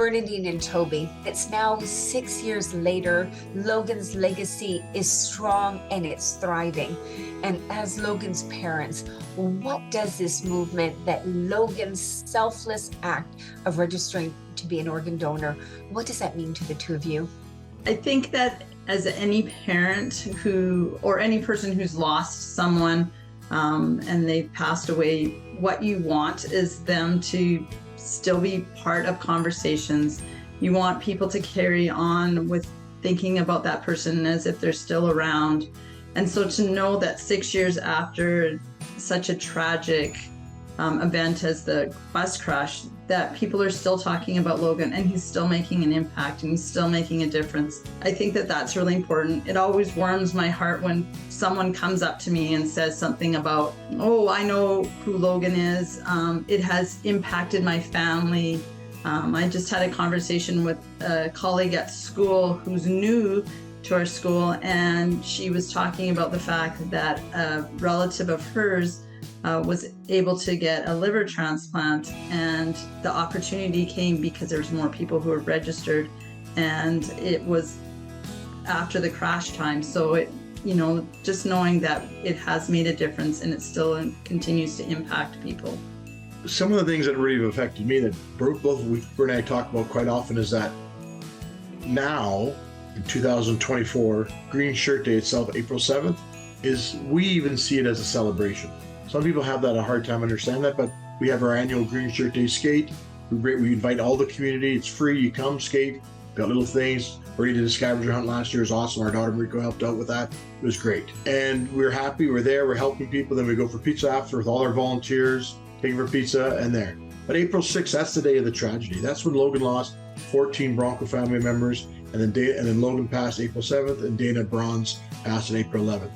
Bernadine and Toby, it's now 6 years later. Logan's legacy is strong and it's thriving. And as Logan's parents, what does this movement, that Logan's selfless act of registering to be an organ donor, what does that mean to the two of you? I think that as any parent or any person who's lost someone and they've passed away, what you want is them to still be part of conversations. You want people to carry on with thinking about that person as if they're still around. And so to know that 6 years after such a tragic event as the bus crash, that people are still talking about Logan and he's still making an impact and he's still making a difference. I think that that's really important. It always warms my heart when someone comes up to me and says something about, oh, I know who Logan is. It has impacted my family. I just had a conversation with a colleague at school who's new to our school, and she was talking about the fact that a relative of hers was able to get a liver transplant, and the opportunity came because there's more people who were registered, and it was after the crash time. So it, just knowing that it has made a difference and it still continues to impact people. Some of the things that really have affected me that both Bert and I talk about quite often is that now in 2024, Green Shirt Day itself, April 7th, we even see it as a celebration. Some people have a hard time understanding that, but we have our annual Green Shirt Day skate. We invite all the community. It's free. You come skate. Got little things. We did a scavenger hunt last year. It was awesome. Our daughter Mariko helped out with that. It was great. And we're happy. We're there. We're helping people. Then we go for pizza after with all our volunteers, taking for pizza and there. But April 6th, that's the day of the tragedy. That's when Logan lost 14 Bronco family members. And then Logan passed April 7th and Dana Bronze passed on April 11th.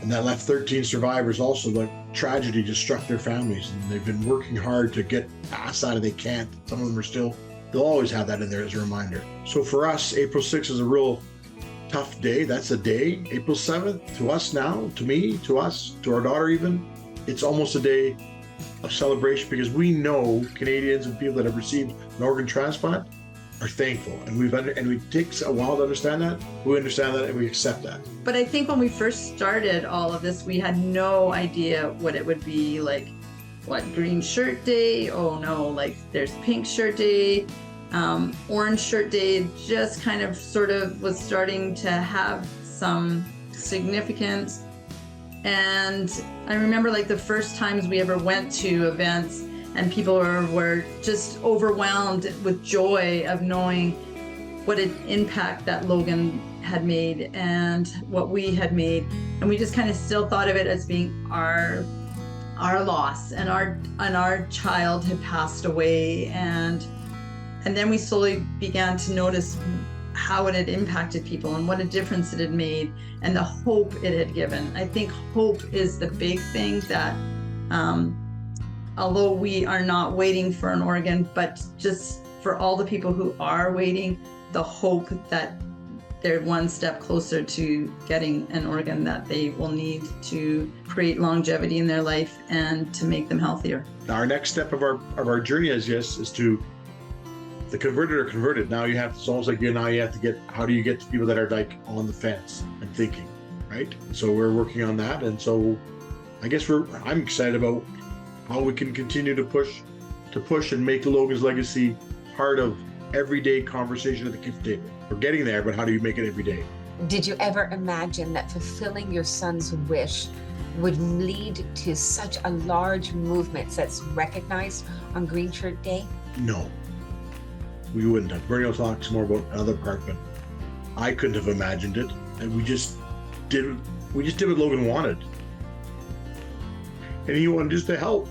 And that left 13 survivors also. The tragedy just struck their families, and they've been working hard to get past that, and they can't. Some of them they'll always have that in there as a reminder. So for us, April 6th is a real tough day. That's a day. April 7th, to us now, to me, to us, to our daughter even, it's almost a day of celebration because we know Canadians and people that have received an organ transplant are thankful, and it takes a while to understand that. We understand that and we accept that. But I think when we first started all of this, we had no idea what it would be like. What, Green Shirt Day? Oh no, like there's Pink Shirt Day, Orange Shirt Day. Just kind of sort of was starting to have some significance. And I remember like the first times we ever went to events, and people were just overwhelmed with joy of knowing what an impact that Logan had made and what we had made. And we just kind of still thought of it as being our loss, and our child had passed away. And then we slowly began to notice how it had impacted people and what a difference it had made and the hope it had given. I think hope is the big thing that, although we are not waiting for an organ, but just for all the people who are waiting, the hope that they're one step closer to getting an organ that they will need to create longevity in their life and to make them healthier. Our next step of our journey is to the converted are converted. Now it's almost like you have to get, how do you get to people that are like on the fence and thinking, right? So we're working on that. And so I guess I'm excited about how we can continue to push and make Logan's legacy part of everyday conversation at the kids' table. We're getting there, but how do you make it every day? Did you ever imagine that fulfilling your son's wish would lead to such a large movement that's recognized on Green Shirt Day? No, we wouldn't have. Bernie will talk more about another part, but I couldn't have imagined it. And we just did what Logan wanted. And he wanted just to help.